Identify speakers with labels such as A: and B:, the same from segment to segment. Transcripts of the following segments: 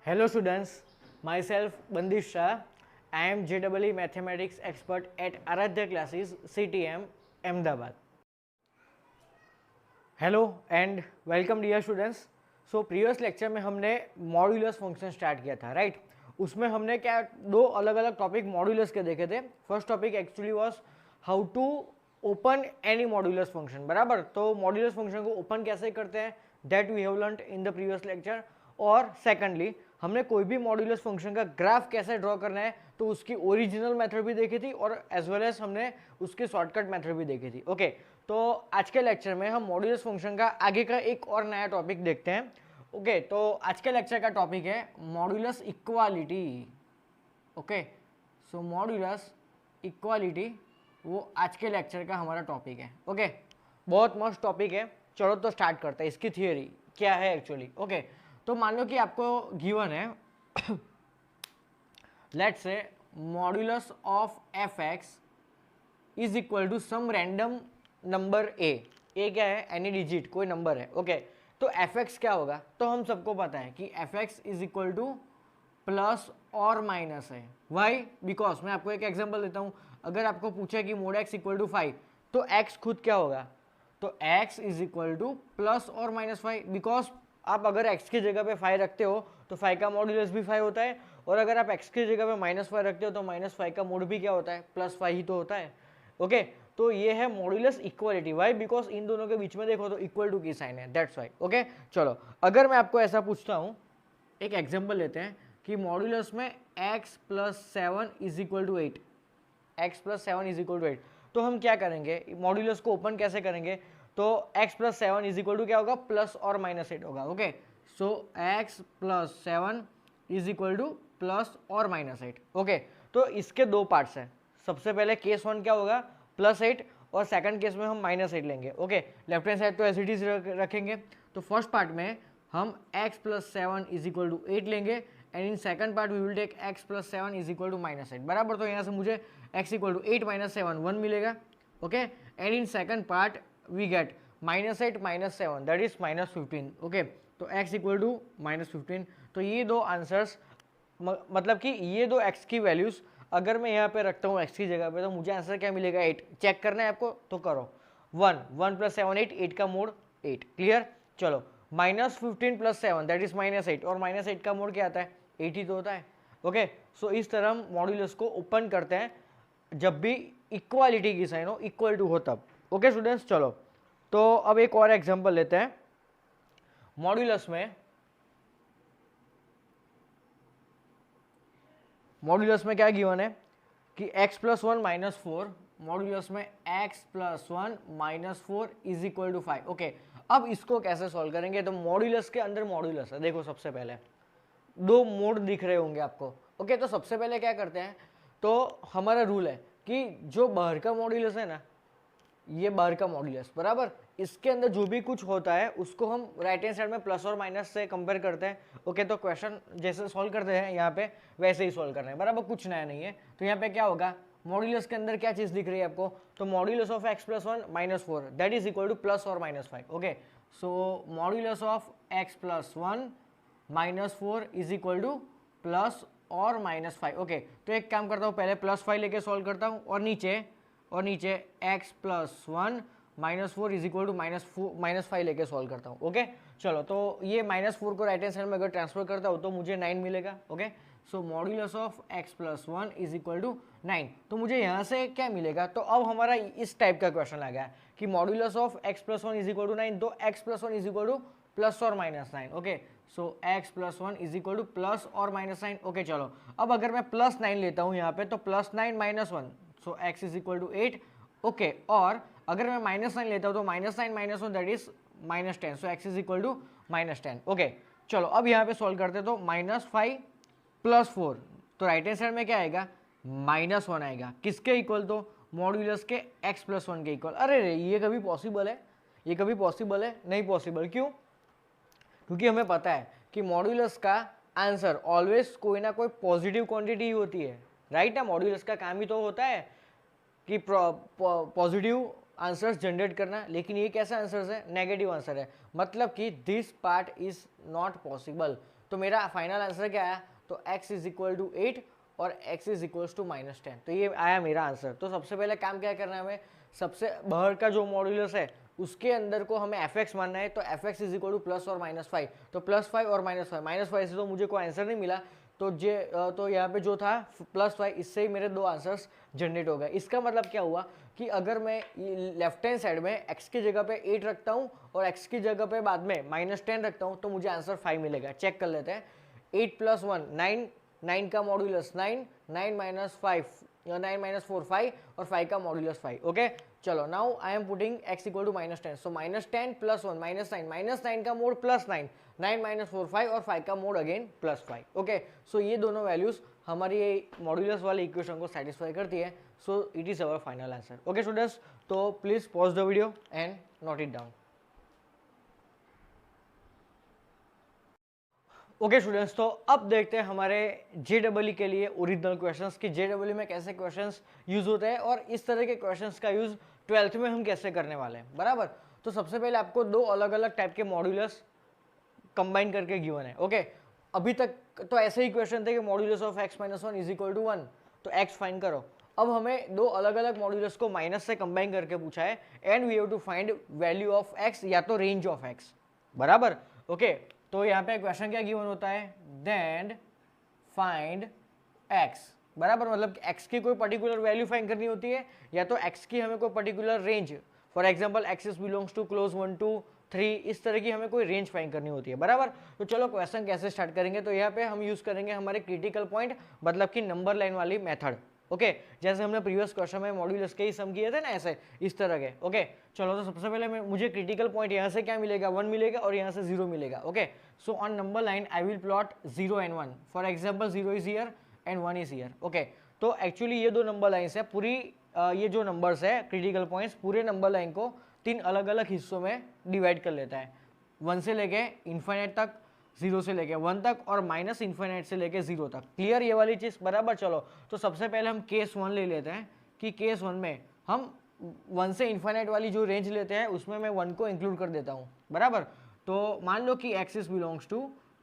A: Hello students, myself Bandish Shah. I am JEE Mathematics expert at Aradhya Classes CTM Ahmedabad. Hello and welcome dear students. So previous lecture में हमने modulus function start किया था right उसमें हमने क्या दो अलग अलग टॉपिक मॉड्यूलस के देखे थे. First topic actually was how to open any modulus function बराबर. तो मॉड्यूलस फंक्शन को ओपन कैसे करते हैं that we have learned in the previous lecture. और सेकेंडली हमने कोई भी मॉड्यूलस फंक्शन का ग्राफ कैसे ड्रॉ करना है तो उसकी ओरिजिनल मेथड भी देखी थी और एज वेल एज हमने उसकी शॉर्टकट मेथड भी देखी थी. ओके तो आज के लेक्चर में हम मॉड्यूलस फंक्शन का आगे का एक और नया टॉपिक देखते हैं. ओके तो आज के लेक्चर का टॉपिक है modulus equality. Okay so modulus equality वो आज के लेक्चर का हमारा टॉपिक है. ओके बहुत मस्त टॉपिक है. चलो तो स्टार्ट करते हैं. इसकी थियोरी क्या है एक्चुअली. ओके तो मान लो कि आपको गिवन है let's say modulus of F X is equal to some random number A. क्या है एनी डिजिट कोई नंबर है. ओके तो एफ एक्स क्या होगा तो हम सबको पता है कि F X is equal to plus और माइनस है. वाई बिकॉज मैं आपको एक एग्जांपल देता हूं. अगर आपको पूछे कि मोड एक्स इक्वल टू 5 तो एक्स खुद क्या होगा तो x is equal to plus और माइनस 5 बिकॉज आप अगर x की जगह पे 5 रखते हो तो 5 का मॉड्यूलस भी 5 होता है और अगर आप x की जगह पे -5 रखते हो तो -5 का मोड भी क्या होता है +5 ही तो होता है. ओके तो ये है modulus equality. Why because in दोनों के बीच में देखो तो इक्वल टू की साइन है दैट्स वाई. ओके चलो अगर मैं आपको ऐसा पूछता हूँ एक एग्जाम्पल लेते हैं कि मॉड्यूलस में x + 7 is equal to 8. x + 7 is equal to 8 तो हम क्या करेंगे मॉड्यूलस को ओपन कैसे करेंगे तो x + 7 इज इक्वल टू क्या होगा प्लस और -8 होगा. Okay so x + 7 is equal to plus और -8. ओके तो इसके दो पार्ट्स हैं. सबसे पहले केस 1 क्या होगा +8 और सेकंड केस में हम -8 लेंगे. ओके लेफ्ट हैंड साइड तो एज इट इज रखेंगे. तो फर्स्ट पार्ट में हम x + 7 इज इक्वल टू 8 लेंगे and in second part we will take x + 7 is equal to -8 बराबर. तो यहाँ से मुझे x इक्वल टू 8 - 7 1 मिलेगा. Okay and in second part we get -8 - 7 that is -15. Okay तो x इक्वल टू -15. तो ये दो आंसर्स मतलब कि ये दो x की वैल्यूज अगर मैं यहाँ पे रखता हूँ x की जगह पे तो मुझे आंसर क्या मिलेगा 8. चेक करना है आपको तो करो 1 + 7 8 8 का मोड 8. क्लियर. चलो -15 + 7 दैट इज -8 और -8 का मोड क्या आता है 8 ही तो होता है. ओके सो इस तरह हम मॉड्यूलस को ओपन करते हैं जब भी इक्वालिटी की साइन हो इक्वल टू हो तब. ओके स्टूडेंट्स चलो तो अब एक और एग्जांपल लेते हैं. मॉड्यूलस में क्या गिवन है कि x + 1 - 4 मॉड्यूलस में x + 1 - 4 is equal to 5. Okay अब इसको कैसे सॉल्व करेंगे तो मॉड्यूलस के अंदर मॉड्यूलस है. देखो सबसे पहले दो मोड दिख रहे होंगे आपको. ओके तो सबसे पहले क्या करते हैं तो हमारा रूल है कि जो बाहर का मॉड्यूलस है ना ये बाहर का मॉड्यूलस बराबर इसके अंदर जो भी कुछ होता है उसको हम राइट हैंड साइड में प्लस और माइनस से कंपेयर करते हैं. ओके तो क्वेश्चन जैसे सॉल्व करते हैं यहाँ पे वैसे ही सॉल्व करना है बराबर. कुछ नया नहीं है. तो यहाँ पे क्या होगा मॉड्यूलस के अंदर क्या चीज दिख रही है आपको तो modulus of x + 1 - 4 that is equal to plus और -5. Okay so modulus of x + 1 - 4 is equal to plus और -5. ओके तो एक काम करता हूँ पहले +5 लेके सॉल्व करता हूँ और नीचे x + 1 - 4 इज इक्वल टू -5 लेके सॉल्व करता हूँ. ओके चलो तो ये -4 को राइट हैंड साइड में अगर ट्रांसफर करता हूँ तो मुझे 9 मिलेगा. Okay so modulus of x + 1 is equal to 9. तो मुझे यहाँ से क्या मिलेगा तो अब हमारा इस टाइप का क्वेश्चन आ गया कि modulus of x + 1 is equal to 9 तो x + 1 is equal to plus और -9. Okay so x + 1 is equal to plus और -9. ओके चलो अब अगर मैं +9 लेता हूँ यहाँ पे तो +9 - 1 so x is equal to 8. Okay और अगर मैं -9 लेता हूँ तो -9 - 1 that is -10 so x is equal to -10. Okay चलो अब यहाँ पे सॉल्व करते तो -5 + 4 तो राइट हैंड साइड में क्या आएगा -1 आएगा. किसके इक्वल तो मॉड्यूलस के x + 1 के इक्वल. अरे रे ये कभी पॉसिबल है ये कभी पॉसिबल है नहीं पॉसिबल. क्यों क्योंकि हमें पता है कि मॉड्यूलस का आंसर ऑलवेज कोई ना कोई पॉजिटिव क्वांटिटी ही होती है राइट ना. मॉड्यूलस का काम ही तो होता है कि पॉजिटिव आंसर्स जनरेट करना. लेकिन ये कैसा आंसर है नेगेटिव आंसर है मतलब कि this part is not possible. तो मेरा फाइनल आंसर क्या आया, तो x इज इक्वल टू 8 और x इज इक्वल टू -10, तो ये आया मेरा आंसर। तो सबसे पहले काम क्या करना है हमें, सबसे बाहर का जो मॉड्यूलस है उसके अंदर को हमें fx मानना है, तो fx is equal to plus और -5, तो +5 और -5 से तो मुझे कोई आंसर नहीं मिला, तो यहाँ पे जो था +5, इससे ही मेरे दो आंसर्स जनरेट हो गए। इसका मतलब क्या हुआ कि अगर मैं लेफ्ट हैंड साइड में x की जगह पे 8 रखता हूँ और x की जगह पे बाद में -10 रखता हूँ तो मुझे आंसर 5 मिलेगा। चेक कर लेते हैं, 8 + 1 9, 9 का मॉड्यूलस 9, 9 - 5 9 - 4 5 और 5 का मॉड्यूलस 5। ओके चलो, now I am putting x equal to -10, so -10 + 1 -9, -9 का मोड +9, 9 - 4 5 और 5 का मोड अगेन +5। ओके सो ये दोनों वैल्यूज हमारी ये मॉड्यूलस वाले इक्वेशन को सेटिस्फाई करती है, so it is our final answer. Okay students, तो please pause the video and note it down. Okay students, तो अब देखते हैं हमारे JEE के लिए ओरिजिनल क्वेश्चंस कि JEE में कैसे क्वेश्चंस यूज होते हैं और इस तरह के क्वेश्चंस का यूज 12th में हम कैसे करने वाले हैं, बराबर। तो सबसे पहले आपको दो अलग अलग टाइप के मॉड्यूलस कंबाइन करके गिवन है। ओके अभी तक तो ऐसे ही क्वेश्चन थे कि modulus of x - 1 is equal to 1, तो x फाइंड करो। अब हमें दो अलग अलग मॉड्यूलस को माइनस से कंबाइन करके पूछा है and we have to find value of x या तो रेंज ऑफ x, बराबर। ओके तो यहाँ पे क्वेश्चन क्या गिवन होता है, देन फाइंड x, बराबर, मतलब x की कोई पर्टिकुलर वैल्यू फाइंड करनी होती है या तो x की हमें कोई particular range, for example x belongs to close 1 2 3, इस तरह की हमें कोई रेंज फाइंड करनी होती है, बराबर। तो चलो क्वेश्चन कैसे स्टार्ट करेंगे, तो यहाँ पे हम यूज करेंगे हमारे क्रिटिकल पॉइंट, मतलब कि नंबर लाइन वाली मेथड। ओके जैसे हमने प्रीवियस क्वेश्चन में मॉड्यूलस के ही सम किए थे ना, ऐसे इस तरह के। ओके चलो, तो सबसे पहले मुझे क्रिटिकल पॉइंट यहाँ से क्या मिलेगा, 1 मिलेगा और यहाँ से 0 मिलेगा। Okay so on number line I will plot 0 and 1, for example 0 is here and 1 is here. Okay तो एक्चुअली ये दो नंबर लाइन्स है, पूरी ये जो नंबर्स है क्रिटिकल पॉइंट्स पूरे नंबर लाइन को 3 अलग अलग हिस्सों में डिवाइड कर लेता है, 1 से लेके इन्फाइनाइट तक, 0 से लेके 1 तक और माइनस इन्फाइनाइट से लेके 0 तक। क्लियर ये वाली चीज़, बराबर। चलो तो सबसे पहले हम केस 1 ले लेते हैं कि केस 1 में हम 1 से इन्फाइनाइट वाली जो रेंज लेते हैं उसमें मैं 1 को इंक्लूड कर देता हूँ, बराबर। तो मान लो कि x belongs to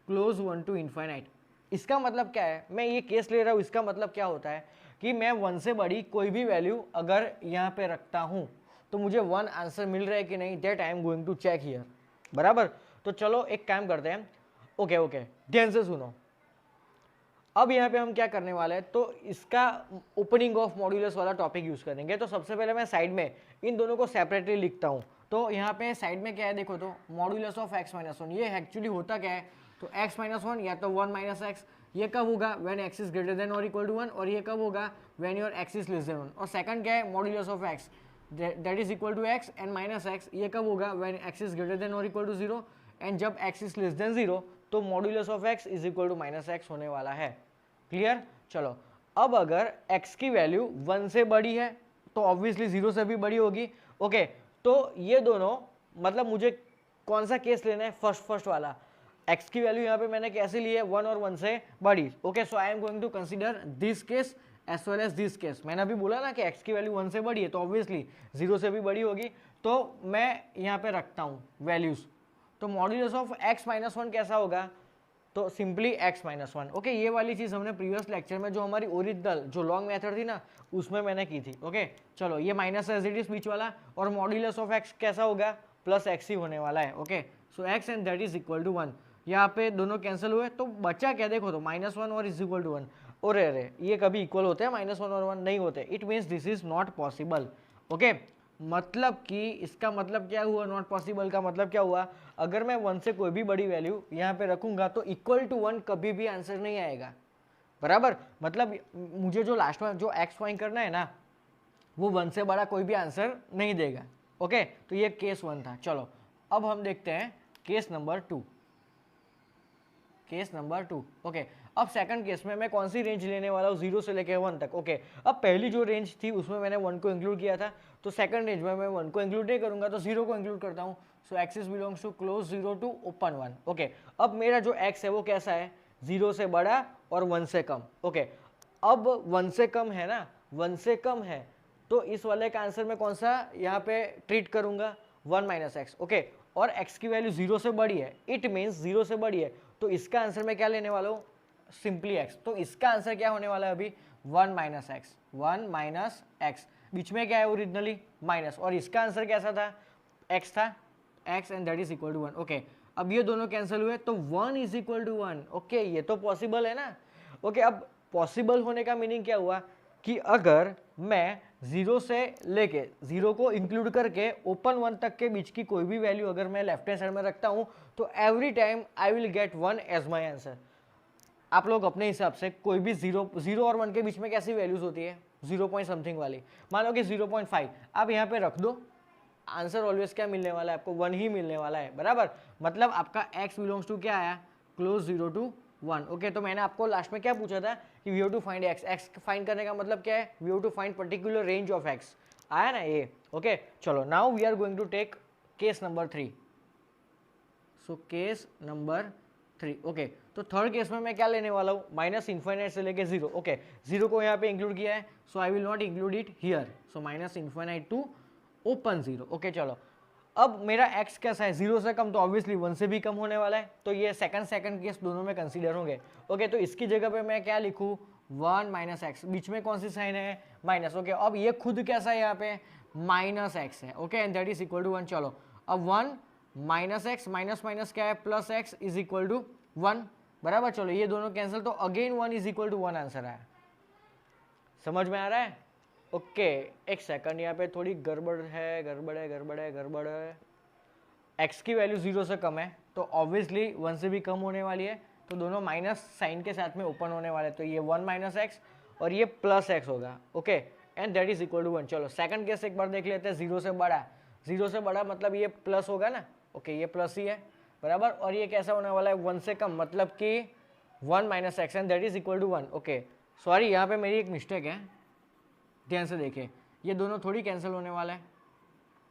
A: close 1 to infinite. इसका मतलब क्या है, मैं ये केस ले रहा हूँ, इसका मतलब क्या होता है कि मैं 1 से बड़ी कोई भी वैल्यू अगर यहाँ पे रखता हूँ तो मुझे 1 आंसर मिल रहा है कि नहीं, that I am going to check here, बराबर। तो चलो एक काम करते हैं, ओके ध्यान से सुनो। अब यहाँ पे हम क्या करने वाले हैं, तो इसका ओपनिंग ऑफ मॉड्यूलस वाला टॉपिक यूज करेंगे। तो सबसे पहले मैं साइड में इन दोनों को सेपरेटली लिखता हूँ। तो यहाँ पे साइड में क्या है देखो, तो मॉड्यूलस ऑफ x - 1, ये एक्चुअली होता क्या है, तो x - 1 या तो 1 - x, ये कब होगा when x is greater than और इक्वल टू 1, और ये कब होगा when your x is less than 1। और सेकंड क्या है, modulus of x that is equal to x and minus x, ये कब होगा when x is greater than और इक्वल टू 0, एंड जब x इज लेस देन 0 तो modulus of x is equal to -x होने वाला है। क्लियर। चलो अब अगर x की वैल्यू 1 से बड़ी है तो ऑब्वियसली 0 से भी बड़ी होगी। ओके तो ये दोनों, मतलब मुझे कौन सा केस लेना है, फर्स्ट वाला। x की वैल्यू यहाँ पे मैंने कैसे ली है, 1 और 1 से बड़ी। Okay so I am going to consider this case as well as this case. मैंने अभी बोला ना कि x की वैल्यू 1 से बड़ी है तो ऑब्वियसली 0 से भी बड़ी होगी, तो मैं यहाँ पे रखता हूँ वैल्यूज। तो मॉड्यूलस ऑफ x - 1 कैसा होगा, तो सिंपली x - 1। ओके ये वाली चीज़ हमने प्रीवियस लेक्चर में जो हमारी ओरिजिनल जो लॉन्ग मेथड थी ना उसमें मैंने की थी। ओके चलो ये माइनस एज इट इज बीच वाला, और मॉड्यूलस ऑफ x कैसा होगा, +x ही होने वाला है। Okay so x and that is equal to 1, यहाँ पे दोनों कैंसिल हुए तो बचा क्या देखो, तो -1 और इज इक्वल टू 1। और अरे ये कभी इक्वल होते हैं, -1 और 1 नहीं होते, it means this is not possible. Okay मतलब कि इसका मतलब क्या हुआ, नॉट पॉसिबल का मतलब क्या हुआ, अगर मैं 1 से कोई भी बड़ी वैल्यू यहाँ पे रखूंगा तो इक्वल टू 1 कभी भी आंसर नहीं आएगा, बराबर। मतलब मुझे जो लास्ट में जो x फाइंड करना है ना वो 1 से बड़ा कोई भी आंसर नहीं देगा। ओके तो ये केस 1 था। चलो अब हम देखते हैं case number 2। Case number 2 okay अब सेकंड केस में मैं कौन सी रेंज लेने वाला हूँ, 0 से लेकर 1 तक। ओके अब पहली जो रेंज थी उसमें मैंने 1 को इंक्लूड किया था, तो सेकंड रेंज में मैं 1 को इंक्लूड नहीं करूंगा तो 0 को इंक्लूड करता हूँ। So x is belongs to close 0 to open 1। Okay अब मेरा जो x है वो कैसा है, 0 से बड़ा और 1 से कम। ओके अब 1 से कम है ना, 1 से कम है तो इस वाले का आंसर मैं कौन सा यहाँ पे ट्रीट करूंगा, 1 - x। ओके और x की वैल्यू 0 से बड़ी है, इट मीन्स 0 से बड़ी है, तो इसका आंसर मैं क्या लेने वाला हूँ, सिंपली x। तो इसका आंसर क्या होने वाला है अभी, 1 माइनस एक्स, 1 माइनस एक्स, बीच में क्या है ओरिजिनली माइनस, और इसका आंसर कैसा था, x था, x and that is equal to 1। Okay, अब ये दोनों कैंसिल हुए तो 1 इज इक्वल टू 1। ओके, ये तो पॉसिबल है ना। ओके, अब पॉसिबल होने का मीनिंग क्या हुआ कि अगर मैं 0 से लेके 0 को इंक्लूड करके ओपन 1 तक के बीच की कोई भी वैल्यू अगर मैं लेफ्ट हैंड साइड में रखता हूं तो every time I will get 1 as my answer. आप लोग अपने हिसाब से कोई भी 0 और 1 के बीच में कैसी वैल्यूज होती है, 0 पॉइंट समथिंग वाली, मान लो कि 0.5 आप यहाँ पे रख दो, आंसर ऑलवेज क्या मिलने वाला है आपको, 1 ही मिलने वाला है, बराबर। मतलब आपका x बिलोंग्स टू क्या आया, क्लोज 0 to 1। ओके, तो मैंने आपको लास्ट में क्या पूछा था कि we have to find x फाइंड करने का मतलब क्या है, we have to find particular range of x, आया ना ये। ओके, चलो now we are going to take case number 3। So case number 3, okay, तो थर्ड केस में मैं क्या लेने वाला हूँ, माइनस इन्फाइनाइट से लेके 0। ओके, 0 को यहाँ पे इंक्लूड किया है, so I will not include it here, so minus infinite to open 0। Okay, चलो अब मेरा x कैसा है, 0 से कम, तो ऑब्वियसली 1 से भी कम होने वाला है, तो ये सेकंड केस दोनों में कंसीडर होंगे। ओके, तो इसकी जगह पे मैं क्या लिखूँ, 1 माइनस एक्स, बीच में कौन सी साइन है, माइनस। ओके, अब ये खुद कैसा है यहाँ पे, माइनस एक्स है। Okay, and that is equal to 1। चलो अब 1 माइनस एक्स, माइनस माइनस क्या है, plus X is equal to 1, बराबर। चलो ये दोनों कैंसिल, तो again 1 is equal to 1 answer आया। समझ में आ रहा है। ओके, एक सेकंड, यहाँ पे थोड़ी गड़बड़ है। x की वैल्यू 0 से कम है तो ऑब्वियसली 1 से भी कम होने वाली है, तो दोनों माइनस साइन के साथ में ओपन होने वाले, तो ये 1 माइनस एक्स और ये प्लस एक्स होगा। Okay, and that is equal to 1। चलो सेकंड केस एक बार देख लेते हैं, 0 से बड़ा, 0 से बड़ा मतलब ये प्लस होगा ना। ओके, ये प्लस ही है, बराबर, और ये कैसा होने वाला है, 1 से कम, मतलब कि 1 minus x and that is equal to 1। Okay, sorry यहाँ पे मेरी एक मिस्टेक है, ध्यान से देखिए, ये दोनों थोड़ी कैंसिल होने वाला है,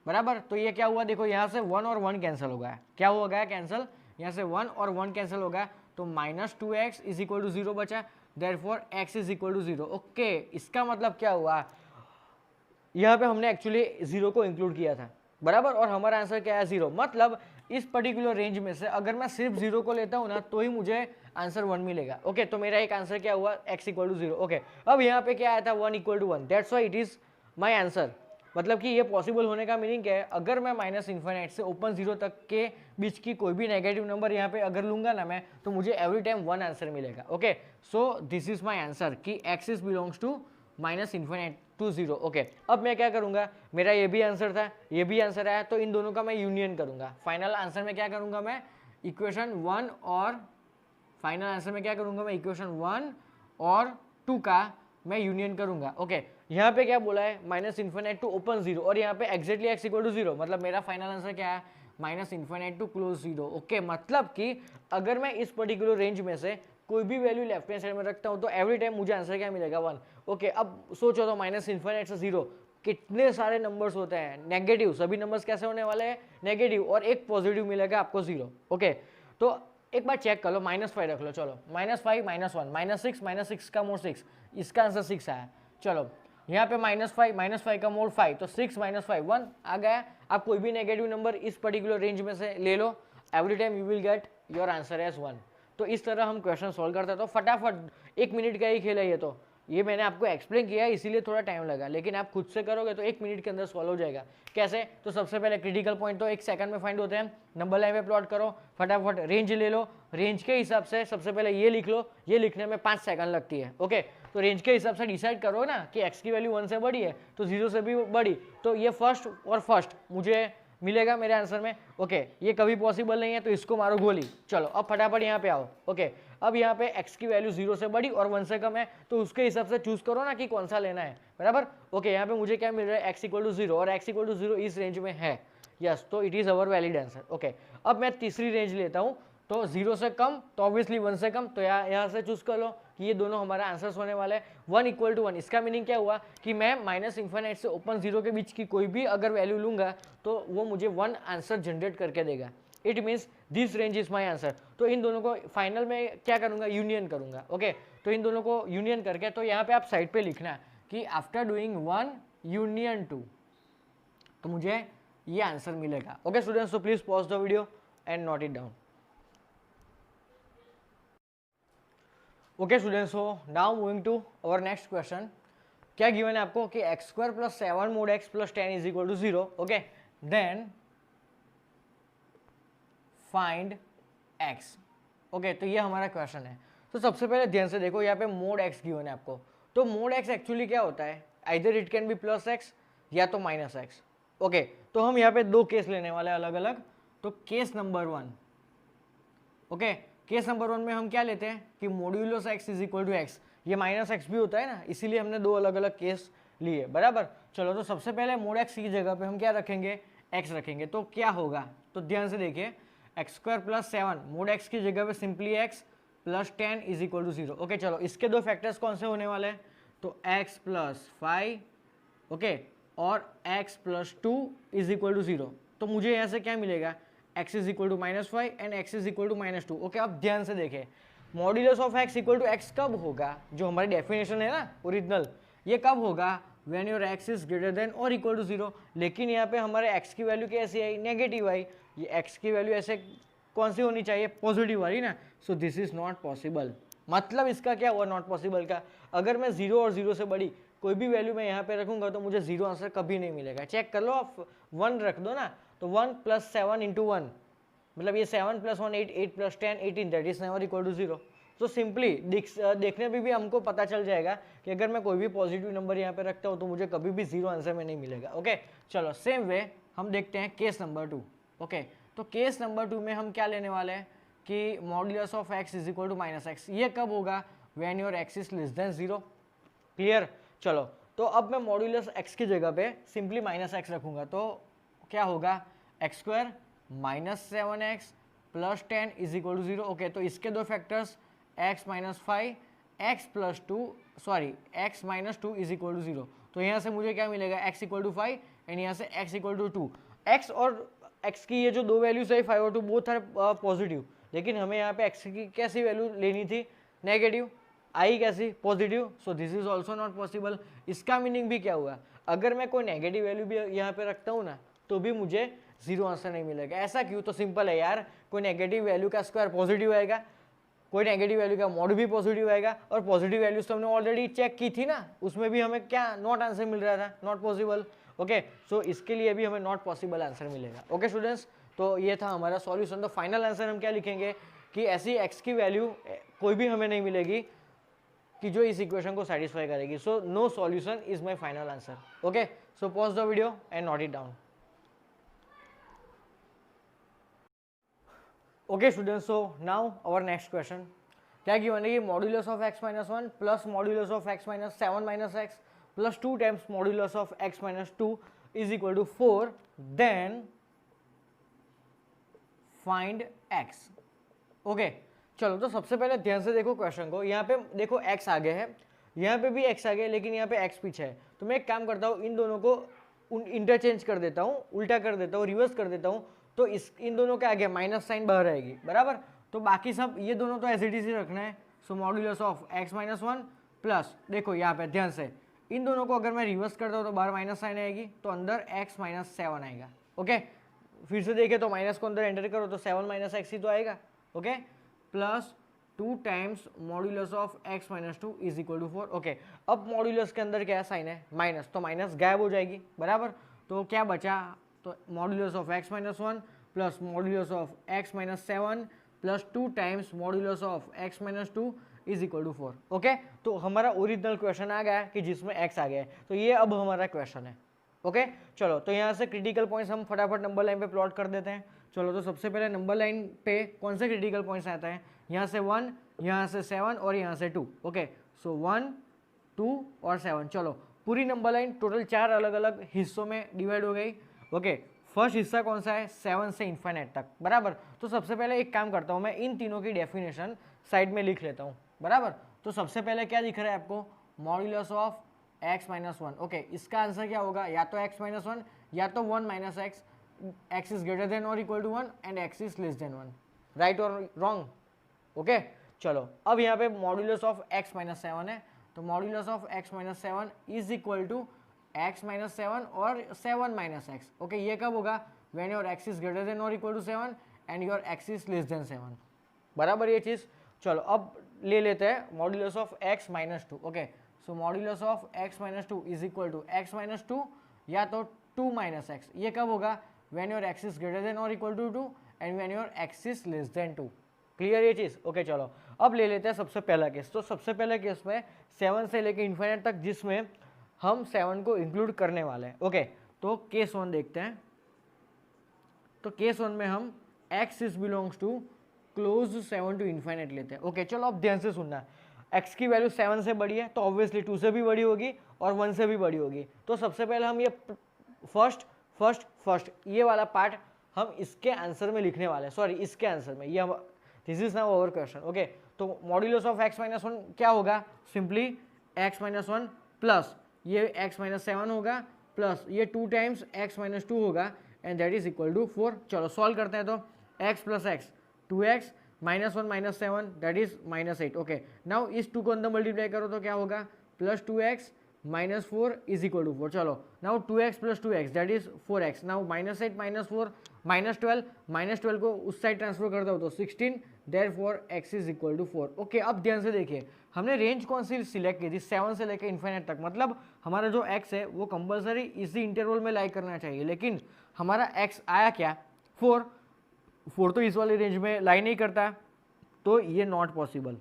A: बराबर। तो ये क्या हुआ, देखो यहाँ से 1 और 1 कैंसिल हो गया, क्या हो गया कैंसिल, यहाँ से 1 और 1 कैंसिल हो गया, तो minus 2x is equal to 0 बचा, therefore x is equal to 0। Okay, इसका मतलब क्या हुआ, यहाँ पे हमने एक्चुअली 0 को इंक्लूड किया था, बराबर, और हमारा आंसर क्या है, 0। मतलब इस पर्टिकुलर रेंज में से अगर मैं सिर्फ 0 को लेता हूँ ना तो ही मुझे आंसर 1 मिलेगा। ओके, तो मेरा एक आंसर क्या हुआ, x इक्वल टू 0। ओके, अब यहाँ पे क्या आया था, 1 equal to 1, that's why it is my answer. मतलब कि ये पॉसिबल होने का मीनिंग क्या है, अगर मैं माइनस इन्फाइनाइट से ओपन 0 तक के बीच की कोई भी नेगेटिव नंबर यहाँ पे अगर लूंगा ना मैं, तो मुझे एवरी टाइम 1 आंसर मिलेगा। Okay, so this is my answer कि x is belongs to minus infinite to 0। Okay, अब मैं क्या करूंगा, मेरा ये भी आंसर था, ये भी आंसर आया, तो इन दोनों का मैं यूनियन करूंगा। फाइनल आंसर में क्या करूंगा मैं, इक्वेशन 1 और फाइनल आंसर में क्या करूंगा मैं, इक्वेशन 1 और 2 का मैं यूनियन करूंगा। ओके, यहाँ पे क्या बोला है, माइनस इन्फिनाइट टू ओपन 0, और यहाँ पे एक्जैक्टली x इक्वल टू 0, मतलब मेरा फाइनल आंसर क्या है, minus infinite to close 0। Okay, मतलब कि अगर मैं इस पर्टिकुलर रेंज में से कोई भी वैल्यू लेफ्ट हैंड साइड में रखता हूँ तो एवरी टाइम मुझे आंसर क्या मिलेगा, 1। ओके, अब सोचो तो माइनस इन्फिनाइट से 0 कितने सारे नंबर्स होते हैं, नेगेटिव, सभी नंबर्स कैसे होने वाले हैं, नेगेटिव, और एक पॉजिटिव मिलेगा आपको 0। ओके, तो एक बार चेक कर लो, -5 रख लो, चलो -5 -1 -6 का मोड 6, इसका आंसर 6 आया। चलो यहाँ पे -5 का मोड 5, तो 6 -5 1 आ गया। आप कोई भी नेगेटिव नंबर इस पर्टिकुलर रेंज में से ले लो, every time you will get your answer as 1। तो इस तरह हम क्वेश्चन सॉल्व करते हैं। तो फटाफट 1 मिनट का ही खेल है ये मैंने आपको एक्सप्लेन किया है इसीलिए थोड़ा टाइम लगा, लेकिन आप खुद से करोगे तो 1 मिनट के अंदर सॉल्व हो जाएगा। कैसे, तो सबसे पहले क्रिटिकल पॉइंट तो 1 सेकंड में फाइंड होते हैं, नंबर लाइन में प्लॉट करो, फटाफट रेंज ले लो, रेंज के हिसाब से सबसे पहले ये लिख लो, ये लिखने में 5 सेकंड लगती है। ओके, तो रेंज के हिसाब से डिसाइड करो ना कि x की वैल्यू 1 से बड़ी है तो 0 से भी बड़ी, तो ये फर्स्ट और फर्स्ट मुझे मिलेगा मेरे आंसर में। ओके, ये कभी पॉसिबल नहीं है तो इसको मारो गोली। चलो अब फटाफट यहाँ पे आओ। ओके, अब यहाँ पे x की वैल्यू 0 से बड़ी और 1 से कम है, तो उसके हिसाब से चूज करो ना कि कौन सा लेना है, बराबर। ओके, यहाँ पे मुझे क्या मिल रहा है, x इक्वल टू 0, और x इक्वल टू 0 इस रेंज में है, यस, तो it is our valid answer. Okay, अब मैं तीसरी रेंज लेता हूँ, तो 0 से कम तो ऑब्वियसली 1 से कम, तो यहाँ से चूज कर लो कि ये दोनों हमारा आंसर्स होने वाले हैं। 1 इक्वल टू 1, इसका मीनिंग क्या हुआ कि मैं माइनस इन्फिनाइट से ओपन 0 के बीच की कोई भी अगर वैल्यू लूंगा तो वो मुझे 1 आंसर जनरेट करके देगा। It means this range is my answer. तो इन दोनों को फाइनल में क्या करूंगा, यूनियन करूंगा। ओके, तो इन दोनों को यूनियन करके, तो यहाँ पे आप साइड पे लिखना कि आफ्टर डूइंग 1 यूनियन 2, तो मुझे ये आंसर मिलेगा। Okay students, so please pause the video and note it down. Okay students, so now moving to our next question. क्या गिवन है आपको कि x square plus 7 mod x plus 10 is equal to 0। Okay, then find x. Okay, तो ये हमारा question है। तो सबसे पहले ध्यान से देखो, यहाँ पे मोड एक्स गिवन है आपको। तो मोड एक्स एक्चुअली क्या होता है, either it can be plus x या तो माइनस एक्स। ओके, तो हम यहाँ पे दो केस लेने वाले हैं अलग अलग। तो case number 1, okay, case number 1 में हम क्या लेते हैं कि modulus x is equal to x. ये माइनस एक्स भी होता है ना, इसीलिए हमने दो अलग अलग केस लिए, बराबर। चलो, तो सबसे पहले मोड एक्स की जगह पे हम क्या रखेंगे, एक्स रखेंगे। तो क्या होगा, तो ध्यान से देखिए, x square plus 7 mod x की जगह पे simply x plus 10 is equal to 0। Okay, चलो इसके दो फैक्टर्स कौन से होने वाले हैं, तो एक्स प्लस 5, ओके, और x plus 2 is equal to 0। तो मुझे यहाँ से क्या मिलेगा, x is equal to -5 and x is equal to -2। Okay, अब ध्यान से देखें, modulus of x equal to x कब होगा, जो हमारी डेफिनेशन है ना ओरिजिनल, ये कब होगा, when your x is greater than और इक्वल टू 0। लेकिन यहाँ पे हमारे x की वैल्यू कैसी आई, नेगेटिव आई। ये x की वैल्यू ऐसे कौन सी होनी चाहिए, पॉजिटिव वाली ना। सो दिस इज नॉट पॉसिबल। मतलब इसका क्या हुआ नॉट पॉसिबल का, अगर मैं 0 और 0 से बड़ी कोई भी वैल्यू मैं यहाँ पे रखूंगा तो मुझे 0 आंसर कभी नहीं मिलेगा। चेक कर लो आप, 1 रख दो ना, तो 1 प्लस 7 इंटू 1, मतलब ये 7 plus 1 8, 8 plus 10 18, that is never equal to 0। तो सिंपली देखने में भी हमको पता चल जाएगा कि अगर मैं कोई भी पॉजिटिव नंबर यहाँ पे रखता हूँ तो मुझे कभी भी 0 आंसर में नहीं मिलेगा। ओके, चलो सेम वे हम देखते हैं केस नंबर 2। ओके, तो केस नंबर 2 में हम क्या लेने वाले हैं कि modulus of x is equal to minus x. ये कब होगा, when your x is less than 0। Clear. चलो, तो अब मैं मॉड्यूलस एक्स की जगह पे सिंपली माइनस एक्स रखूंगा, तो क्या होगा, x square minus 7x plus 10 is equal to 0। Okay, तो इसके दो factors x minus 5 x plus 2, sorry x minus 2 is equal to 0। तो यहाँ से मुझे क्या मिलेगा, x इक्वल टू 5 एंड यहाँ से x इक्वल टू 2। x और x की ये जो दो वैल्यूज है 5 और 2 बोथ आर पॉजिटिव, लेकिन हमें यहाँ पे x की कैसी वैल्यू लेनी थी, नेगेटिव, आई कैसी, positive. So this is also not possible. इसका मीनिंग भी क्या हुआ, अगर मैं कोई नेगेटिव वैल्यू भी यहाँ पे रखता हूँ ना तो भी मुझे 0 आंसर नहीं मिलेगा। ऐसा क्यों, तो सिंपल है यार, कोई नेगेटिव वैल्यू का स्क्वायर पॉजिटिव आएगा, कोई नेगेटिव वैल्यू का मॉड भी पॉजिटिव आएगा, और पॉजिटिव वैल्यूज तो हमने ऑलरेडी चेक की थी ना, उसमें भी हमें क्या नॉट आंसर मिल रहा था, नॉट पॉसिबल। ओके, सो इसके लिए भी हमें नॉट पॉसिबल आंसर मिलेगा। ओके स्टूडेंट्स, तो ये था हमारा सॉल्यूशन। तो फाइनल आंसर हम क्या लिखेंगे कि ऐसी एक्स की वैल्यू कोई भी हमें नहीं मिलेगी कि जो इस इक्वेशन को सेटिस्फाई करेगी। So no solution is my final answer. Okay, so pause the video and note it down. Okay students, so now our next question. क्या गिवन है कि modulus of x minus 1 plus modulus of x minus 7 minus x plus 2 times modulus of x minus 2 is equal to 4, then find x। Okay, चलो, तो सबसे पहले ध्यान से देखो क्वेश्चन को। यहाँ पे देखो x आगे है, यहाँ पे भी x आगे है, लेकिन यहाँ पे x पीछे है। तो मैं एक काम करता हूँ, इन दोनों को इंटरचेंज कर देता हूँ, उल्टा कर देता हूँ, रिवर्स कर देता हूँ। तो इन दोनों के आगे माइनस साइन बाहर आएगी, बराबर। तो बाकी सब ये दोनों तो एज इट इज ही रखना है। So modulus of x minus 1 plus, देखो यहाँ पे ध्यान से, इन दोनों को अगर मैं रिवर्स करता हूँ तो बाहर माइनस साइन आएगी, तो अंदर x माइनस 7 आएगा। ओके, फिर से देखे तो माइनस को अंदर एंटर करो तो 7 माइनस एक्स ही तो आएगा। Okay, plus 2 times modulus of x minus 2 is equal to 4। Okay, अब मॉड्यूलस के अंदर क्या साइन है, माइनस, तो माइनस गायब हो जाएगी, बराबर। तो क्या बचा, तो modulus of x minus 1 plus modulus of x minus 7 plus 2 times modulus of x minus 2 is equal to 4। Okay, तो हमारा ओरिजिनल क्वेश्चन आ गया कि जिसमें x आ गया है, तो ये अब हमारा क्वेश्चन है। ओके, चलो, तो यहाँ से क्रिटिकल पॉइंट्स हम फटाफट नंबर लाइन पे प्लॉट कर देते हैं। चलो, तो सबसे पहले नंबर लाइन पे कौन से क्रिटिकल पॉइंट्स आते हैं, यहाँ से 1, यहाँ से 7 और यहाँ से 2। ओके, सो 1, 2 और 7। चलो, पूरी नंबर लाइन टोटल 4 अलग अलग हिस्सों में डिवाइड हो गई। ओके, फर्स्ट हिस्सा कौन सा है, 7 से इन्फिनिट तक, बराबर। तो सबसे पहले एक काम करता हूँ, मैं इन तीनों की डेफिनेशन साइड में लिख लेता हूँ, बराबर। तो सबसे पहले क्या दिख रहा है आपको, modulus of x minus 1। Okay, इसका आंसर क्या होगा, या तो x माइनस 1 या तो 1 minus x, x is greater than और equal to 1 and x is less than 1, right और रॉन्ग। ओके, चलो, अब यहाँ पे मॉड्यूलस ऑफ x माइनस 7 है, तो modulus of x minus 7 is equal to x minus 7 और 7 माइनस एक्स। ओके, ये कब होगा? When your x is greater than और equal to 7 and your x is less than 7। बराबर ये चीज। चलो अब ले लेते हैं modulus of x minus 2। Okay, so modulus of x minus 2 is equal to x minus 2 या तो 2 माइनस एक्स। ये कब होगा? When your x is greater than और equal to 2 and when your x is less than 2। Clear ये चीज? Okay, चलो अब ले लेते हैं सबसे पहला केस। तो सबसे पहले केस में 7 से लेके इन्फिनिट तक, जिसमें हम 7 को इंक्लूड करने वाले हैं। ओके, तो केस 1 देखते हैं। तो केस 1 में हम x is belongs to close 7 to infinite लेते हैं। ओके, चलो अब ध्यान से सुनना। x की वैल्यू 7 से बड़ी है तो ऑब्वियसली 2 से भी बड़ी होगी और 1 से भी बड़ी होगी। तो सबसे पहले हम ये फर्स्ट ये वाला पार्ट हम इसके आंसर में लिखने वाले हैं। सॉरी, इसके आंसर में। ये this is now our question. Okay, तो मॉड्यूलस ऑफ x माइनस 1 क्या होगा? सिंपली x माइनस 1 प्लस ये x माइनस 7 होगा प्लस ये 2 टाइम्स x माइनस 2 होगा and that is equal to 4। चलो सॉल्व करते हैं। तो x plus x 2x minus 1 minus 7 that is minus 8। Okay, now इस 2 को अंदर मल्टीप्लाई करो तो क्या होगा? Plus 2x minus 4 is equal to 4। चलो now 2x plus 2x that is 4x। Now minus 8 minus 4 minus 12 को उस साइड ट्रांसफर कर दो तो 16, therefore x is equal to 4। Okay, अब ध्यान से देखिए हमने रेंज कौन सी सिलेक्ट की थी? 7 से लेकर इन्फिनिट तक। मतलब हमारा जो x है वो कंपलसरी इसी इंटरवल में लाई करना चाहिए, लेकिन हमारा x आया क्या? 4 तो इस वाली रेंज में लाई नहीं करता, तो ये नॉट पॉसिबल।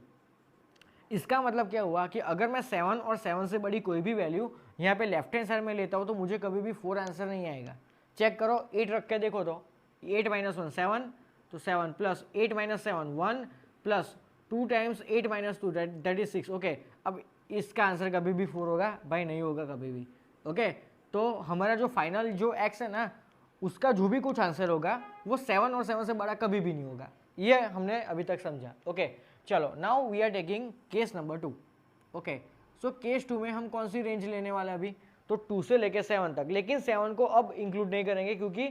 A: इसका मतलब क्या हुआ कि अगर मैं 7 और 7 से बड़ी कोई भी वैल्यू यहाँ पे लेफ्ट हैंड साइड में लेता हूँ तो मुझे कभी भी 4 आंसर नहीं आएगा। चेक करो, 8 रख के देखो तो 8 माइनस 1 7, तो 7 plus 8 minus 7 1 plus 2 times 8 minus 2 that is 6। Okay, अब इसका आंसर कभी भी 4 होगा? भाई नहीं होगा कभी भी। ओके, तो हमारा जो फाइनल जो x है ना, उसका जो भी कुछ आंसर होगा वो 7 और 7 से बड़ा कभी भी नहीं होगा। ये हमने अभी तक समझा। ओके, चलो now we are taking case number 2। Okay, so case 2 में हम कौन सी रेंज लेने वाले हैं अभी? तो 2 से लेके 7 तक, लेकिन 7 को अब इंक्लूड नहीं करेंगे क्योंकि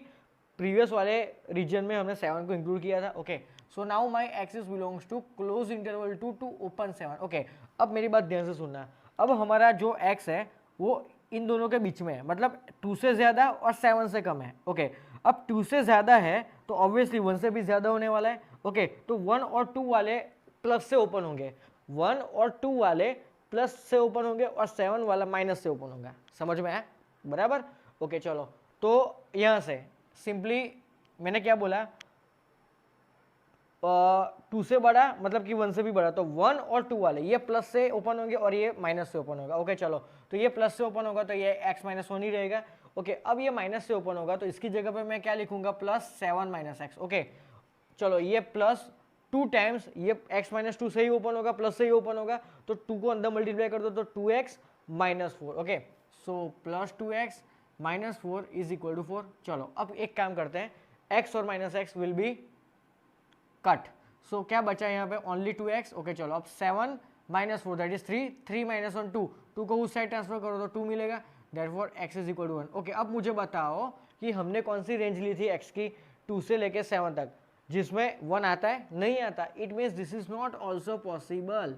A: प्रीवियस वाले रीजन में हमने 7 को इंक्लूड किया था। Okay, so now my x is belongs to close interval to open 7। Okay, अब मेरी बात ध्यान से सुनना। अब हमारा जो x है वो इन दोनों के बीच में है, मतलब 2 से ज़्यादा और 7 से कम है। ओके, अब 2 से ज़्यादा है तो ऑब्वियसली 1 से भी ज़्यादा होने वाला है। ओके, तो 1 और 2 वाले प्लस से ओपन होंगे, 1 और 2 वाले प्लस से ओपन होंगे और 7 वाला माइनस से ओपन होगा। समझ में आया? बराबर। ओके, चलो तो यहाँ से सिंपली मैंने क्या बोला? 2 से बड़ा मतलब कि 1 से भी बड़ा, तो 1 और 2 वाले ये प्लस से ओपन होंगे और ये माइनस से ओपन होगा। ओके, चलो तो ये प्लस से ओपन होगा तो ये x माइनस 1 ही रहेगा। ओके, अब ये माइनस से ओपन होगा तो इसकी जगह पे मैं क्या लिखूंगा? Plus 7 minus x. ओके, चलो ये प्लस 2 टाइम्स ये x माइनस 2 से ही ओपन होगा, प्लस से ही ओपन होगा, तो 2 को अंदर मल्टीप्लाई कर दो तो 2x minus 4। Okay, so plus 2x minus 4 is equal to 4। चलो अब एक काम करते हैं, x और minus x will be cut. So क्या बचा यहाँ पे? Only 2x। ओके, चलो अब 7 माइनस 4 दैट इज 3, 3 माइनस 1 2, 2 को उस साइड ट्रांसफर करो तो 2 मिलेगा, therefore x is equal to 1। Okay, अब मुझे बताओ कि हमने कौन सी रेंज ली थी x की? 2 से लेके 7 तक, जिसमें 1 आता है? नहीं आता। It means this is not also possible.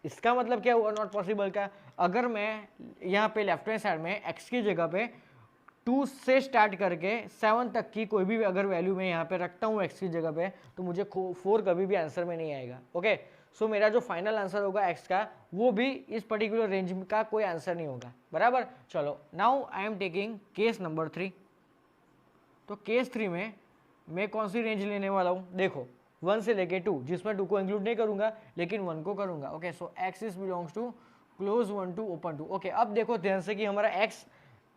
A: इसका मतलब क्या हुआ नॉट पॉसिबल का? अगर मैं यहाँ पे लेफ्ट हैंड साइड में x की जगह पे 2 से स्टार्ट करके 7 तक की कोई भी अगर वैल्यू मैं यहाँ पे रखता हूँ x की जगह पे, तो मुझे 4 कभी भी आंसर में नहीं आएगा। ओके, सो मेरा जो फाइनल आंसर होगा x का वो भी इस पर्टिकुलर रेंज का कोई आंसर नहीं होगा। बराबर। चलो now I am taking case number 3। तो केस 3 में मैं कौन सी रेंज लेने वाला हूँ? देखो 1 से लेके 2, जिसमें 2 को इंक्लूड नहीं करूंगा लेकिन 1 को करूंगा। Okay, so x is belongs to close 1 to open 2। Okay, अब देखो ध्यान से कि हमारा x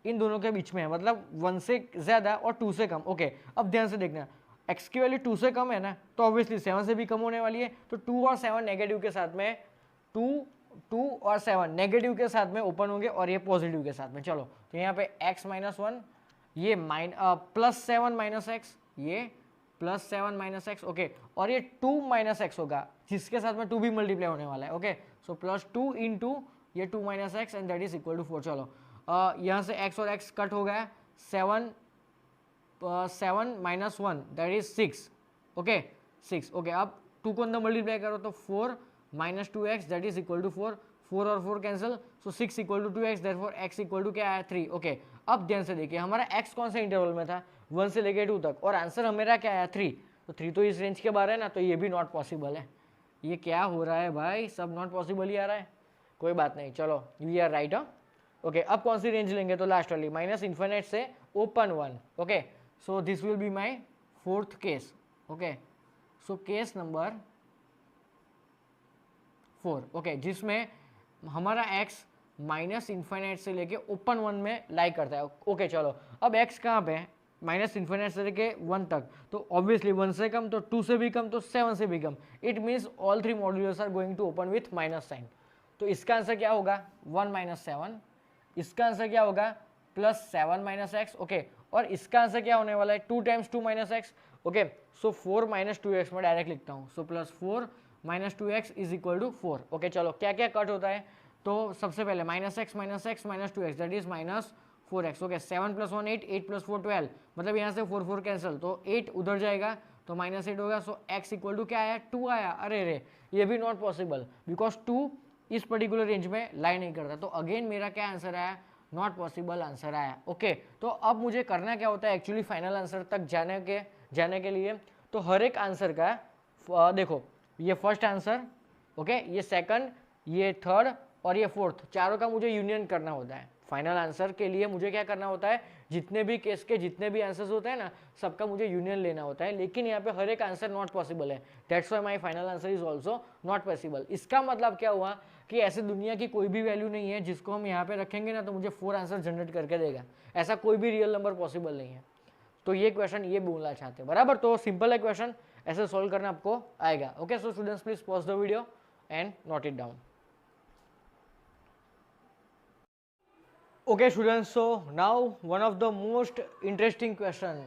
A: इन दोनों के बीच में है, मतलब 1 से ज़्यादा और 2 से कम। ओके, अब ध्यान से देखना, x की वैल्यू 2 से कम है ना, तो ऑब्वियसली 7 से भी कम होने वाली है, तो 2 और 7 नेगेटिव के साथ में 2 और 7 नेगेटिव के साथ में ओपन होंगे और ये पॉजिटिव के साथ में। चलो तो यहाँ पे x माइनस 1, ये प्लस 7 माइनस एक्स, ये प्लस 7 माइनस एक्स। ओके, और ये 2 माइनस एक्स होगा जिसके साथ में 2 भी मल्टीप्लाई होने वाला है। ओके, सो प्लस 2 इंटू ये 2 minus x and that is equal to 4। चलो यहाँ से x और x कट हो गया, 7 minus 1 that is 6। Okay, 6। Okay, अब 2 को अंदर मल्टीप्लाई करो तो 4 minus 2x that is equal to 4, 4 और 4 cancel, so 6 equal to 2x, therefore x equal to क्या आया 3। ओके, अब ध्यान से देखिए हमारा x कौन से इंटरवल में था, 1 से लेके 2 तक, और आंसर हमारा क्या आया 3। तो 3 तो इस रेंज के बाहर है ना, तो ये भी नॉट पॉसिबल है। ये क्या हो रहा है भाई, सब नॉट पॉसिबल ही आ रहा है। कोई बात नहीं, चलो वी आर राइट। ओके, अब कौन सी रेंज लेंगे, तो लास्ट वाली माइनस इन्फिनिट से open 1। Okay, so this will be my fourth case. Okay, so case number 4, okay, जिसमें हमारा x माइनस इन्फिनिट से लेके ओपन 1 में लाई करता है। ओके चलो, अब x कहाँ पे है, माइनस इन्फिनिट से लेके 1 तक, तो ऑब्वियसली 1 से कम, तो 2 से भी कम, तो 7 से भी कम। It means all 3 modulus are going to open with minus sign. तो इसका आंसर क्या होगा, 1 माइनस 7। इसका आंसर क्या होगा, प्लस 7 माइनस एक्स। ओके, और इसका आंसर क्या होने वाला है, 2 times 2 minus x. Okay, so 4 minus 2x में डायरेक्ट लिखता हूँ, so plus 4 minus 2x is equal to 4। Okay चलो, क्या क्या कट होता है, तो सबसे पहले minus x minus 2x that is minus 4x। Okay, 7 plus 1 8, 8 plus 4 12, मतलब यहाँ से 4 4 कैंसिल, तो 8 उधर जाएगा तो माइनस 8 होगा। सो x इक्वल टू क्या आया, 2 आया। अरे रे, ये भी नॉट पॉसिबल बिकॉज 2 इस पर्टिकुलर रेंज में लाई नहीं करता। तो अगेन मेरा क्या आंसर आया, नॉट पॉसिबल आंसर आया। ओके, तो अब मुझे करना क्या होता है एक्चुअली फाइनल आंसर तक जाने के लिए, तो हर एक आंसर का देखो, ये फर्स्ट आंसर, ओके, ये सेकंड, ये थर्ड और ये फोर्थ, चारों का मुझे यूनियन करना होता है। फाइनल आंसर के लिए मुझे क्या करना होता है, जितने भी केस के जितने भी आंसर्स होते हैं ना, सबका मुझे यूनियन लेना होता है। लेकिन यहाँ पे हर एक आंसर नॉट पॉसिबल है, that's why my final answer is also not possible. इसका मतलब क्या हुआ कि ऐसे दुनिया की कोई भी वैल्यू नहीं है जिसको हम यहाँ पे रखेंगे ना तो मुझे 4 आंसर जनरेट करके देगा। ऐसा कोई भी रियल नंबर पॉसिबल नहीं है। तो ये क्वेश्चन ये बोलना चाहते हैं, बराबर। तो सिंपल है क्वेश्चन, ऐसे सॉल्व करना आपको आएगा। Okay, so students please pause the video and note it down. Okay students, so now one of the most interesting question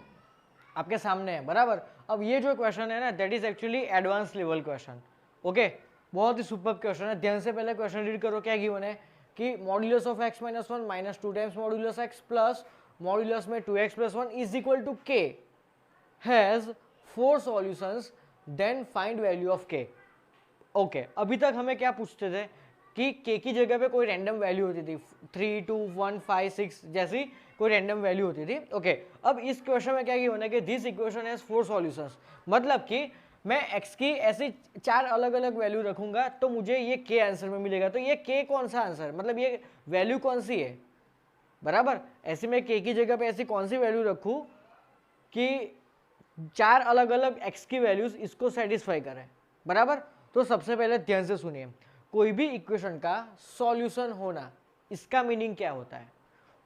A: आपके सामने है, बराबर। अब ये जो क्वेश्चन है ना, that is actually advance level question. Okay, बहुत ही सुपर क्वेश्चन है। ध्यान से पहले क्वेश्चन रीड करो, क्या गिवन है कि modulus of x minus 1 minus 2 times modulus x plus modulus में 2x plus 1 is equal to k has 4 solutions, then find value of k। Okay, अभी तक हमें क्या पूछते थे कि k की जगह पे कोई रैंडम वैल्यू होती थी, 3 2 1 5 6 जैसी कोई रैंडम वैल्यू होती थी। ओके, अब इस क्वेश्चन में क्या होना है कि दिस इक्वेशन हैज 4 सॉल्यूशंस, मतलब कि मैं x की ऐसी 4 अलग अलग वैल्यू रखूंगा तो मुझे ये k आंसर में मिलेगा। तो ये k कौन सा आंसर, मतलब ये वैल्यू कौन सी है, बराबर। ऐसे में k की जगह पे ऐसी कौन सी वैल्यू रखूं कि 4 अलग अलग x की वैल्यूज इसको सेटिस्फाई करें, बराबर। तो सबसे पहले ध्यान से सुनिए, कोई भी इक्वेशन का सॉल्यूशन होना, इसका मीनिंग क्या होता है।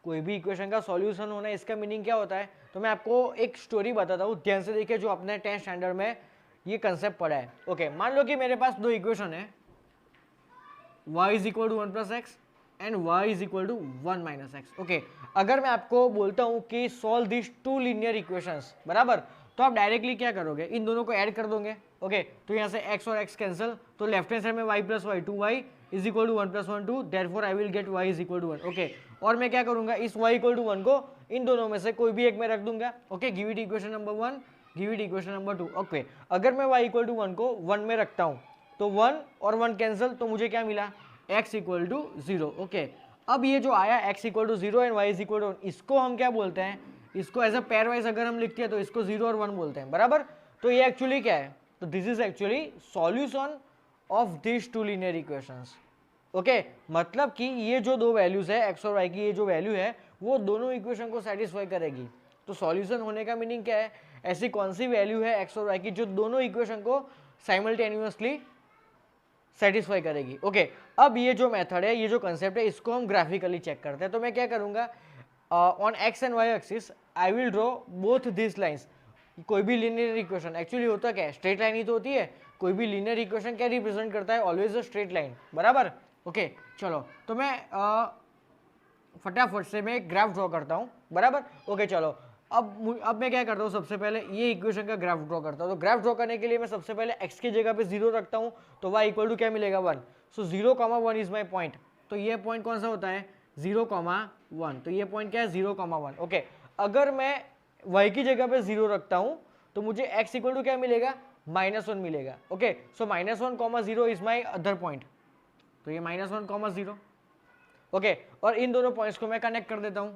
A: कोई भी इक्वेशन का सॉल्यूशन होना, इसका मीनिंग क्या होता है, तो मैं आपको एक स्टोरी बताता हूँ, ध्यान से देखिए, जो अपने 10th स्टैंडर्ड में ये कंसेप्ट पढ़ा है। ओके, मान लो कि मेरे पास दो इक्वेशन है, y is equal to 1 plus x and y is equal to 1 minus x. Okay, अगर मैं आपको बोलता हूँ कि सॉल्व दिस 2 लीनियर इक्वेशंस, बराबर, तो आप डायरेक्टली क्या करोगे, इन दोनों को ऐड कर दोगे। ओके, तो यहाँ से x और x कैंसिल, तो लेफ्ट हैंड साइड में y plus y 2y is equal to 1 plus 1 2, therefore I will get y is equal to 1। Okay, और मैं क्या करूंगा, इस y इक्वल टू 1 को इन दोनों में से कोई भी एक में रख दूंगा। Okay, give it equation number 1, give it equation number 2। Okay, अगर मैं y इक्वल टू 1 को 1 में रखता हूँ तो 1 और 1 कैंसिल, तो मुझे क्या मिला, x इक्वल टू 0। ओके, अब ये जो आया x equal to 0 and y is equal to 1, इसको हम क्या बोलते हैं, इसको एज अ पेयर वाइज अगर हम लिखते हैं तो इसको 0 और 1 बोलते हैं, बराबर। तो ये एक्चुअली क्या है, तो this is actually solution of this 2 linear equations. Okay, मतलब कि ये जो दो वैल्यूज है x और y की, ये जो वैल्यू है वो दोनों इक्वेशन को सेटिस्फाई करेगी। तो सॉल्यूशन होने का मीनिंग क्या है, ऐसी कौन सी वैल्यू है x और y की जो दोनों इक्वेशन को साइमल्टेनियसली सेटिस्फाई करेगी। ओके, अब ये जो मेथड है, ये जो कंसेप्ट है, इसको हम ग्राफिकली चेक करते हैं। तो मैं क्या करूंगा, on x and y axis I will draw both this lines. कोई भी लीनियर इक्वेशन एक्चुअली होता क्या है, स्ट्रेट लाइन ही तो होती है। कोई भी लीनियर इक्वेशन क्या रिप्रेजेंट करता है, ऑलवेज अ स्ट्रेट लाइन, बराबर। ओके, चलो, तो मैं फटाफट से मैं ग्राफ ड्रॉ करता हूँ, बराबर। ओके, चलो, अब मैं क्या करता हूँ, सबसे पहले ये इक्वेशन का ग्राफ ड्रॉ करता हूँ। तो ग्राफ ड्रॉ करने के लिए मैं सबसे पहले x की जगह पे 0 रखता हूँ, तो y इक्वल टू क्या मिलेगा, 1। सो 0,1 इज माई पॉइंट। तो ये पॉइंट कौन सा होता है, 0,1। तो ये पॉइंट क्या है, 0,1। ओके, अगर मैं y की जगह पे 0 रखता हूँ तो मुझे x इक्वल टू क्या मिलेगा, -1 मिलेगा। Okay, so -1,0 is my other point. तो तो ये -1, 0। ओके, और इन दोनों पॉइंट्स को मैं कनेक्ट कर देता हूं,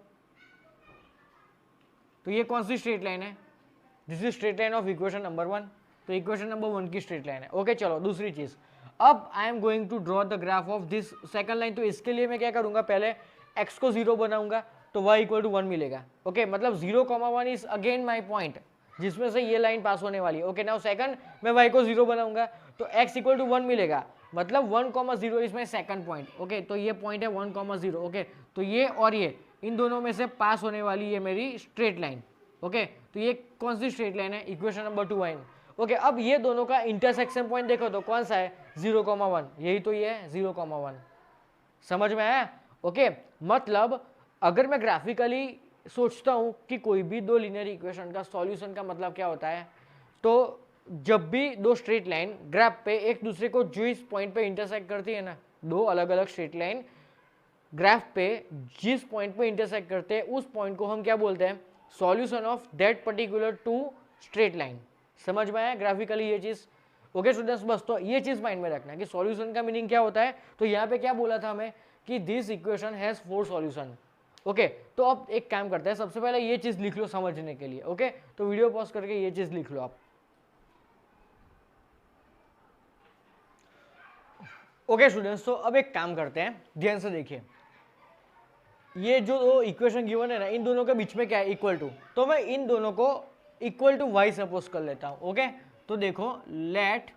A: तो ये कौन सी स्ट्रेट लाइन है? This is straight line of equation number 1। तो इक्वेशन नंबर 1 की स्ट्रेट लाइन है। ओके, चलो दूसरी चीज, अब I am going to draw the graph of this second line. तो इसके लिए मैं क्या करूंगा, पहले x को 0 बनाऊंगा तो y = 1 मिलेगा। ओके, मतलब 0,1 इज अगेन माई पॉइंट जिसमें से ये लाइन पास होने वाली है। ओके, नाउ सेकंड मैं y को 0 बनाऊंगा तो x = 1 मिलेगा, मतलब 1,0 is my second point. Okay, तो ये पॉइंट है 1,0। ओके, तो ये और ये इन दोनों में से पास होने वाली है मेरी स्ट्रेट लाइन। ओके, तो ये कौन सी स्ट्रेट लाइन है? इक्वेशन नंबर 2 है। ओके, अब ये दोनों का इंटरसेक्शन पॉइंट देखो तो कौन सा है? 0,1, यही तो ये है 0,1। समझ में आया? ओके, मतलब अगर मैं ग्राफिकली सोचता हूं कि कोई भी दो लीनियर इक्वेशन का सॉल्यूशन का मतलब क्या होता है, तो जब भी दो स्ट्रेट लाइन ग्राफ पे एक दूसरे को जो इस पॉइंट पे इंटरसेक्ट करती है ना, दो अलग अलग स्ट्रेट लाइन ग्राफ पे जिस पॉइंट पे इंटरसेक्ट करते हैं उस पॉइंट को हम क्या बोलते हैं? Solution of that particular two straight line. समझ में आया ग्राफिकली ये चीज? ओके स्टूडेंट्स, बस तो ये चीज माइंड में रखना है कि सॉल्यूशन का मीनिंग क्या होता है। तो यहाँ पे क्या बोला था हमें कि this equation has 4 solution. Okay, तो अब एक काम करते हैं, सबसे पहले ये चीज लिख लो समझने के लिए। ओके, तो वीडियो पॉज करके ये चीज लिख लो आप। ओके स्टूडेंट्स, तो अब एक काम करते हैं, ध्यान से देखिए, ये जो इक्वेशन गिवन है ना, इन दोनों के बीच में क्या है? Equal to. तो मैं इन दोनों को इक्वल टू y सपोज कर लेता हूं। ओके, तो देखो, let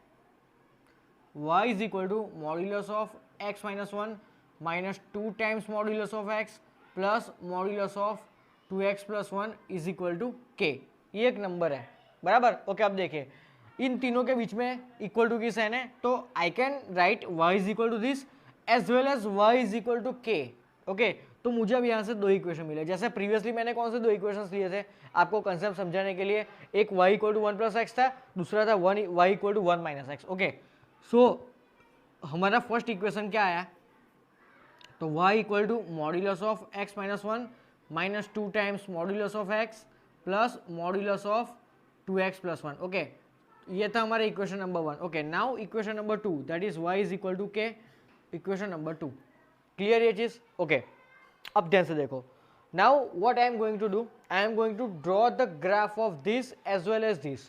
A: y is equal to modulus of x - 1 -2 times modulus of x plus modulus of 2x + 1 is equal to k। ये एक नंबर है, बराबर। ओके, अब देखिए इन तीनों के बीच में इक्वल टू की साइन है, तो I can write y is equal to this as well as y is equal to k। Okay, तो मुझे अब यहाँ से दो इक्वेशन मिले। जैसे प्रीवियसली मैंने कौन से दो इक्वेशंस लिए थे आपको कंसेप्ट समझाने के लिए, एक y = 1 + x था, दूसरा था y = 1 - x। ओके, सो हमारा फर्स्ट इक्वेशन क्या आया? तो y = modulus of x - 1 -2 times modulus of x plus modulus of 2x + 1। Okay, ये था हमारा equation number 1। Okay, now equation number 2 that is y is equal to k, equation number 2। Clear ये चीज? Okay, अब ध्यान से देखो, now what I am going to do, I am going to draw the graph of this as well as this.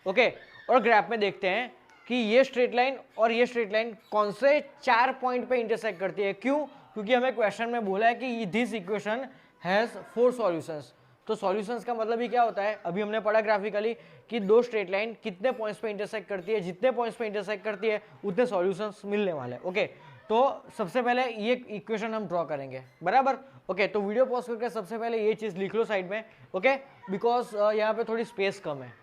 A: Okay, और graph में देखते हैं कि ये स्ट्रेट लाइन और ये स्ट्रेट लाइन कौन से 4 पॉइंट पे इंटरसेक्ट करती है। क्यों? क्योंकि हमें क्वेश्चन में बोला है कि दिस इक्वेशन हैज 4 सॉल्यूशंस। तो सॉल्यूशंस का मतलब ही क्या होता है? अभी हमने पढ़ा ग्राफिकली कि दो स्ट्रेट लाइन कितने पॉइंट्स पे इंटरसेक्ट करती है, जितने पॉइंट्स पे इंटरसेक्ट करती है उतने सॉल्यूशंस मिलने वाले हैं। ओके, तो सबसे पहले ये इक्वेशन हम ड्रॉ करेंगे, बराबर। ओके, तो वीडियो पॉज करके सबसे पहले ये चीज लिख लो साइड में। ओके, बिकॉज यहाँ पे थोड़ी स्पेस कम है।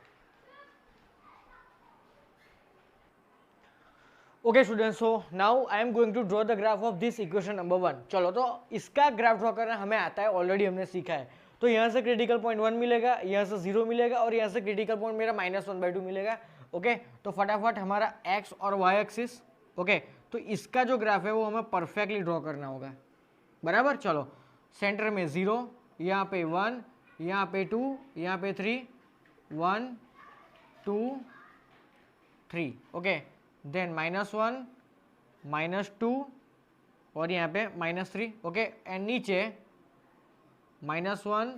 A: Okay students, so now I am going to draw the graph of this equation number 1। चलो, तो इसका ग्राफ ड्रॉ करना हमें आता है, ऑलरेडी हमने सीखा है। तो यहाँ से क्रिटिकल पॉइंट 1 मिलेगा, यहाँ से 0 मिलेगा और यहाँ से क्रिटिकल पॉइंट मेरा -1/2 मिलेगा। ओके, तो फटाफट हमारा x और y एक्सिस। ओके, तो इसका जो ग्राफ है वो हमें परफेक्टली ड्रॉ करना होगा, बराबर। चलो, सेंटर में 0, यहाँ पे 1, यहाँ पे 2, यहाँ पे 3, 1 2 3। ओके, देन -1 -2 और यहाँ पे -3। ओके, एंड नीचे -1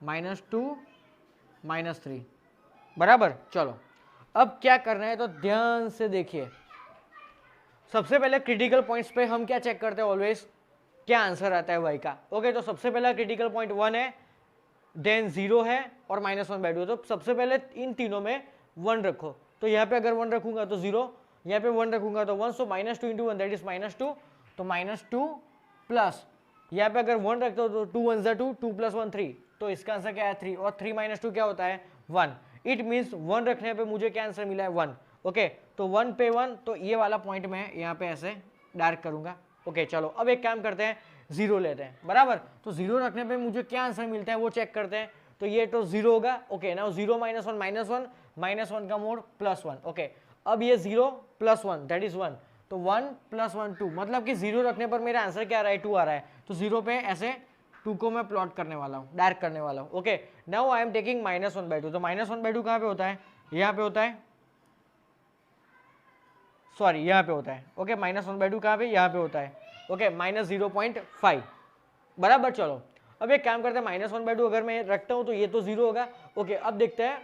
A: -2 -3, बराबर। चलो, अब क्या करना है तो ध्यान से देखिए, सबसे पहले क्रिटिकल पॉइंट्स पे हम क्या चेक करते हैं ऑलवेज, क्या आंसर आता है y का। ओके, तो सबसे पहला क्रिटिकल पॉइंट 1 है, देन 0 है और -1/2। तो सबसे पहले इन तीनों में 1 रखो। तो यहाँ पे अगर 1 रखूंगा तो 0, यहाँ पे 1 रखूंगा तो 1, सो -2 × 1 दैट इज -2। तो -2 प्लस यहाँ पे अगर 1 रखते हो तो 2 1 2, 2 + 1 3, तो इसका आंसर क्या है 3, और 3 - 2 क्या होता है 1। इट मीन्स 1 रखने पे मुझे क्या आंसर मिला है 1। ओके, तो 1 पे 1, तो ये वाला पॉइंट मैं यहाँ पे ऐसे डार्क करूंगा। ओके, चलो अब एक काम करते हैं, 0 लेते हैं, बराबर। तो 0 रखने पे मुझे क्या आंसर मिलता है वो चेक करते हैं। तो ये तो 0 होगा। ओके, नाउ 0 - 1 -1 का मोड +1। ओके, अब ये 0 + 1 दैट इज 1, तो 1 + 1 2, मतलब कि 0 रखने पर मेरा आंसर क्या आ रहा है 2 आ रहा है। तो 0 पे ऐसे 2 को मैं प्लॉट करने वाला हूँ, डार्क करने वाला हूँ। Okay, now I am taking -1/2। तो -1/2 कहाँ पे होता है? यहाँ पे होता है। सॉरी यहाँ पे होता है, ओके -1/2 कहाँ पे, यहाँ पे होता है, ओके -0.5 बराबर। चलो अब एक काम करते हैं, -1/2 अगर मैं रखता हूँ तो ये तो 0 होगा, ओके। अब देखते हैं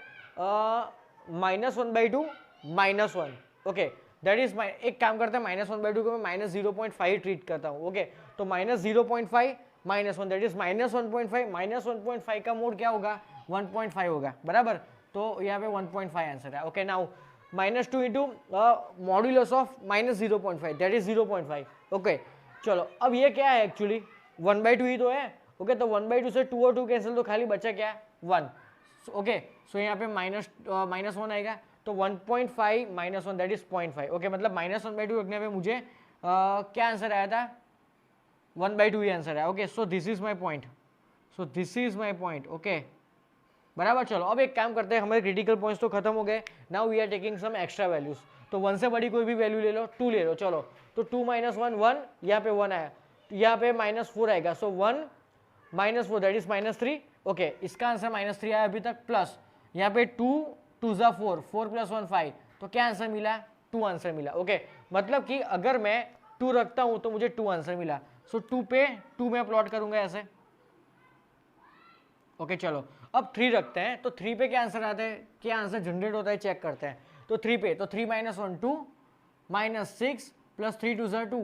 A: -1/2 -1, ओके दैट इज एक काम करते हैं, -1/2 को मैं -0.5 ट्रीट करता हूँ, ओके तो -0.5 -1 दैट इज -1.5, -1.5 का मोड क्या होगा 1.5 होगा बराबर, तो यहाँ पे 1.5 आंसर है, okay. Now -2 into modulus of -0.5 that is 0.5, okay. चलो अब ये क्या है एक्चुअली 1/2 ही तो है, ओके तो 1/2 से 2 और 2 कैंसिल, तो खाली बचा क्या 1, ओके सो यहाँ पे -1 आएगा, तो 1.5 -1 दैट इज 0.5, ओके मतलब -1/2 रखने पे मुझे क्या आंसर आया था 1/2 ही आंसर है, okay. So this is my point, so this is my point, okay बराबर। चलो अब एक काम करते हैं, हमारे क्रिटिकल पॉइंट्स तो खत्म हो गए, now we are taking some extra values, तो 1 से बड़ी कोई भी वैल्यू ले लो, 2 ले लो, चलो तो 2 - 1 1, यहाँ पे 1 आया, यहाँ पे -4 आएगा, सो 1 -4 दैट इज -3, ओके इसका आंसर -3 आया अभी तक, प्लस यहाँ पे 2 2 ज़ा 4, 4 + 1 5, तो क्या आंसर मिला 2 आंसर मिला, ओके मतलब कि अगर मैं 2 रखता हूँ तो मुझे 2 आंसर मिला, सो 2 पे 2 मैं प्लॉट करूंगा ऐसे, ओके चलो अब 3 रखते हैं, तो 3 पे क्या आंसर आता है, क्या आंसर जनरेट होता है चेक करते हैं, तो 3 पे तो 3 - 1 2 -6 + 3 2 ज़ा 2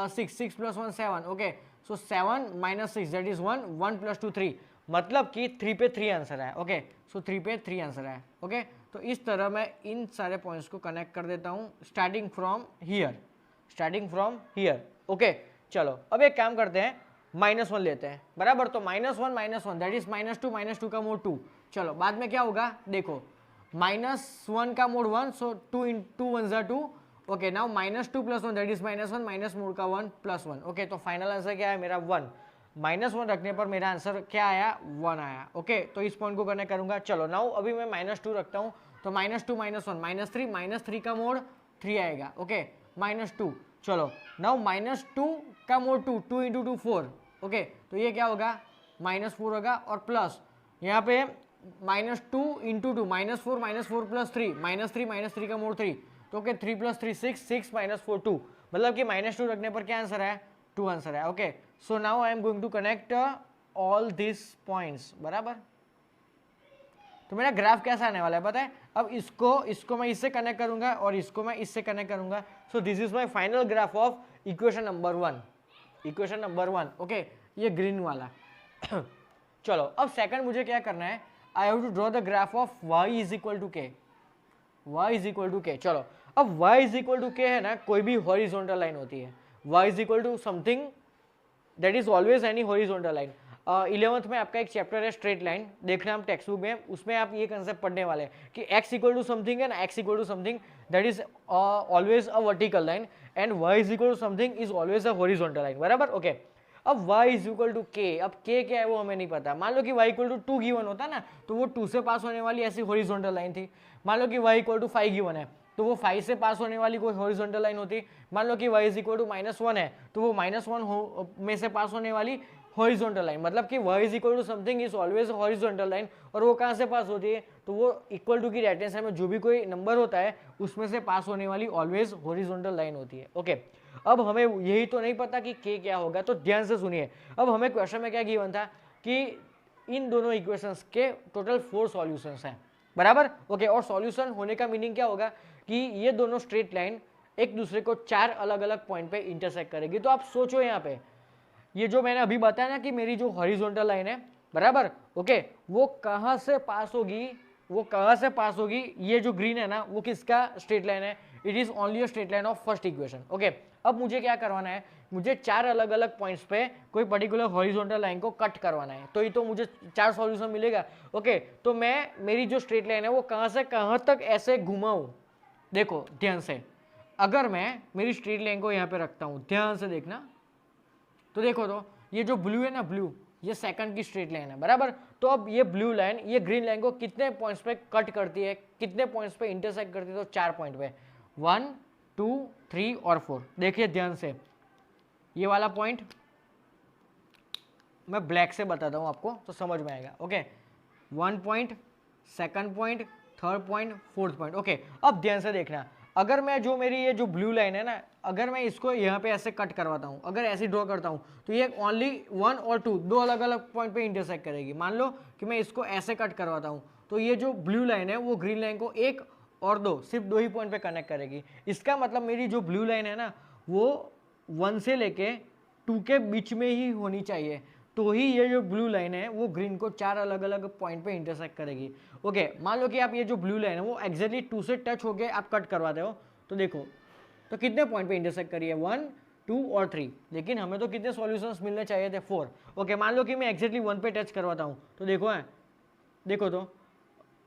A: 6 6 + 1 7, ओके सो 7 - 6 दैट इज 1 1 + 2 3, मतलब कि 3 पे 3 आंसर है, ओके सो 3 पे 3 आंसर है, ओके। तो इस तरह मैं इन सारे पॉइंट्स को कनेक्ट कर देता हूँ स्टार्टिंग फ्रॉम हियर, ओके। चलो अब एक काम करते हैं, -1 लेते हैं बराबर, तो -1 - 1 दैट इज -2 -2 का मोड 2, चलो बाद में क्या होगा देखो, -1 का मोड 1, सो 2 × 2 1 ज़ा 2, okay now -2 + 1 that is -1 minus mode का 1 + 1, ओके तो फाइनल आंसर क्या है मेरा 1, -1 रखने पर मेरा आंसर क्या आया 1 आया, ओके तो इस पॉइंट को कनेक्ट करूंगा। चलो नाउ अभी मैं -2 रखता हूँ, तो -2 - 1 -3 का मोड 3 आएगा, ओके -2, चलो नाउ -2 का मोड 2 2 × 2 4, ओके तो ये क्या होगा -4 होगा, और प्लस यहाँ पे -2 × 2 -4 -4 + 3 -3 -3 का मोड 3, तो ओके 3 + 3 6 6 -4 2, मतलब कि -2 रखने पर क्या आंसर है 2 आंसर है, okay. So now I am going to connect all this points बराबर, तो मेरा ग्राफ कैसा आने वाला है पता है, अब इसको मैं इससे कनेक्ट करूंगा और इसको मैं इससे कनेक्ट करूंगा, so this is my final graph of equation number 1, okay ये ग्रीन वाला चलो अब सेकंड मुझे क्या करना है, I have to draw the graph of y = k, चलो अब y = k है ना, कोई भी हॉरिजॉन्टल लाइन होती है, y = something that is always any horizontal line. 11th में आपका एक चैप्टर है स्ट्रेट लाइन, देखना हम टेक्स्ट बुक में, उसमें आप ये कंसेप्ट पढ़ने वाले हैं कि x = समथिंग है ना, x = something that is always a vertical line, and y = something is always a horizontal line बराबर, ओके। अब y = k, अब k क्या है वो हमें नहीं पता, मान लो कि y = 2 गिवन होता ना, तो वो 2 से पास होने वाली ऐसी हॉरिजॉन्टल लाइन थी, मान लो कि y = 5 गिवन है, तो वो 5 से पास होने वाली कोई हॉरिजॉन्टल लाइन होती, मान लो कि y = -1 है, तो वो -1 में से पास होने वाली हॉरिजॉन्टल लाइन, मतलब कि y = something is always horizontal line, और वो कहाँ से पास होती है, तो वो इक्वल टू की राइट हैंड साइड में जो भी कोई नंबर होता है उसमें से पास होने वाली ऑलवेज हॉरिजॉन्टल लाइन होती है, ओके। अब हमें यही तो नहीं पता कि k क्या होगा, तो ध्यान से सुनिए, अब हमें क्वेश्चन में क्या गिवन था कि इन दोनों इक्वेशंस के टोटल 4 सॉल्यूशंस हैं बराबर, ओके। और सॉल्यूशन होने का मीनिंग क्या होगा कि ये दोनों स्ट्रेट लाइन एक दूसरे को 4 अलग अलग पॉइंट पे इंटरसेक्ट करेगी, तो आप सोचो यहाँ पे ये जो मैंने अभी बताया ना कि मेरी जो हॉरिजॉन्टल लाइन है बराबर, ओके वो कहाँ से पास होगी, ये जो ग्रीन है ना वो किसका स्ट्रेट लाइन है, it is only a straight line of first equation, okay. अब मुझे क्या करवाना है, मुझे 4 अलग अलग पॉइंट्स पे कोई पर्टिकुलर हॉरिजॉन्टल लाइन को कट करवाना है, तो ये तो मुझे 4 सॉल्यूशन मिलेगा, ओके। तो मैं मेरी जो स्ट्रेट लाइन है वो कहाँ से कहाँ तक ऐसे घुमाऊं, देखो ध्यान से, अगर मैं मेरी स्ट्रेट लाइन को यहाँ पे रखता हूँ, ध्यान से देखना, तो देखो तो ये जो ब्लू है ना, ब्लू ये सेकंड की स्ट्रेट लाइन है बराबर, तो अब ये ब्लू लाइन ये ग्रीन लाइन को कितने पॉइंट्स पे कट करती है, कितने पॉइंट्स पे इंटरसेक्ट करती है, तो 4 पॉइंट पे 1 2 3 और 4, देखिए ध्यान से, ये वाला पॉइंट मैं ब्लैक से बताता हूँ आपको तो समझ में आएगा, okay 1 point, second point, third point, fourth point, okay. अब ध्यान से देखना, अगर मैं जो मेरी ये जो ब्लू लाइन है ना, अगर मैं इसको यहाँ पे ऐसे कट करवाता हूँ, अगर ऐसे ड्रॉ करता हूँ, तो ये ओनली 1 और 2 दो अलग अलग पॉइंट पे इंटरसेक्ट करेगी। मान लो कि मैं इसको ऐसे कट करवाता हूँ, तो ये जो ब्लू लाइन है वो ग्रीन लाइन को 1 और 2 सिर्फ 2 ही पॉइंट पे कनेक्ट करेगी। इसका मतलब मेरी जो ब्लू लाइन है ना वो 1 से लेके 2 के बीच में ही होनी चाहिए, तो ही ये जो ब्लू लाइन है वो ग्रीन को 4 अलग अलग पॉइंट पे इंटरसेक्ट करेगी। ओके, मान लो कि आप ये जो ब्लू लाइन है वो एक्जैक्टली 2 से टच होके आप कट करवाते हो, तो देखो तो कितने पॉइंट पे इंटरसेक्ट करी है, 1, 2 और 3, लेकिन हमें तो कितने सॉल्यूशंस मिलने चाहिए थे, 4। ओके, मान लो कि मैं एक्जैक्टली 1 पे टच करवाता हूँ, तो देखो है, देखो तो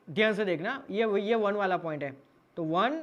A: ध्यान से देखना, ये 1 वाला पॉइंट है, तो 1,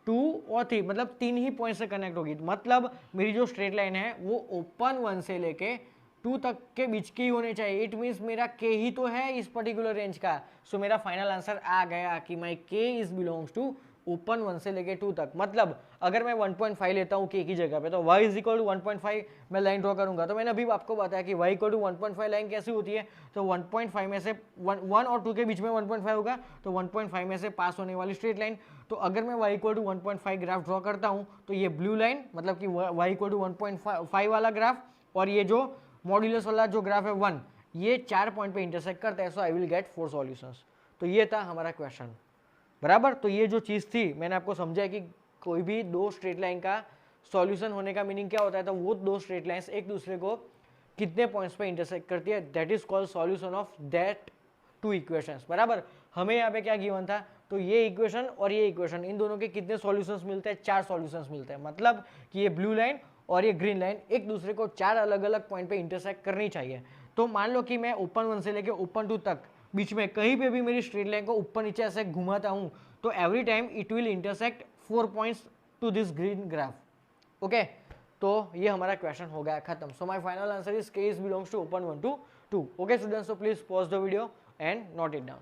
A: 2 और 3 मतलब 3 ही पॉइंट से कनेक्ट होगी। मतलब मेरी जो स्ट्रेट लाइन है वो ओपन 1 से लेके 2 तक के बीच की होनी चाहिए। इट मीन्स मेरा के ही तो है इस पर्टिकुलर रेंज का। सो मेरा फाइनल आंसर आ गया कि माई के इज बिलोंग्स टू ओपन 1 से लेके 2 तक। मतलब अगर मैं 1.5 लेता हूँ के की जगह पे, तो y इज इक्वल टू 1.5 मैं लाइन ड्रॉ करूंगा। तो मैंने अभी आपको बताया कि y इक्वल टू 1.5 लाइन कैसी होती है, तो 1.5 में से 1 और 2 के बीच में 1.5 होगा, तो 1.5 में से पास होने वाली स्ट्रेट लाइन। तो अगर मैं y equal to 1.5 graph draw करता हूँ, तो ये ब्लू लाइन मतलब कि y इक्वल टू 1.5 वाला ग्राफ, और ये जो मॉड्यूलस वाला जो ग्राफ है 1, ये 4 पॉइंट पे इंटरसेक्ट करता है। So I will gate 4 solutions. तो ये था हमारा क्वेश्चन, बराबर। तो ये जो चीज़ थी मैंने आपको समझाया कि कोई भी 2 स्ट्रेट लाइन का सॉल्यूशन होने का मीनिंग क्या होता है, तो वो 2 स्ट्रेट लाइंस एक दूसरे को कितने पॉइंट्स पे इंटरसेक्ट करती है, that is called solution of that 2 equations, बराबर। हमें यहाँ पे क्या गिवन था, तो ये इक्वेशन और ये इक्वेशन, इन दोनों के कितने सॉल्यूशंस मिलते हैं, 4 सॉल्यूशंस मिलते हैं। मतलब कि ये ब्लू लाइन और ये ग्रीन लाइन एक दूसरे को 4 अलग अलग पॉइंट पे इंटरसेक्ट करनी चाहिए। तो मान लो कि मैं ओपन 1 से लेके ओपन 2 तक बीच में कहीं पे भी मेरी स्ट्रेट लाइन को ऊपर नीचे ऐसे घुमाता हूँ, तो every time it will intersect 4 points to this green graph. Okay, तो ये हमारा क्वेश्चन हो गया खत्म। So my final answer is k is belongs to open 1 to 2। Okay students, so please pause the video and note it down.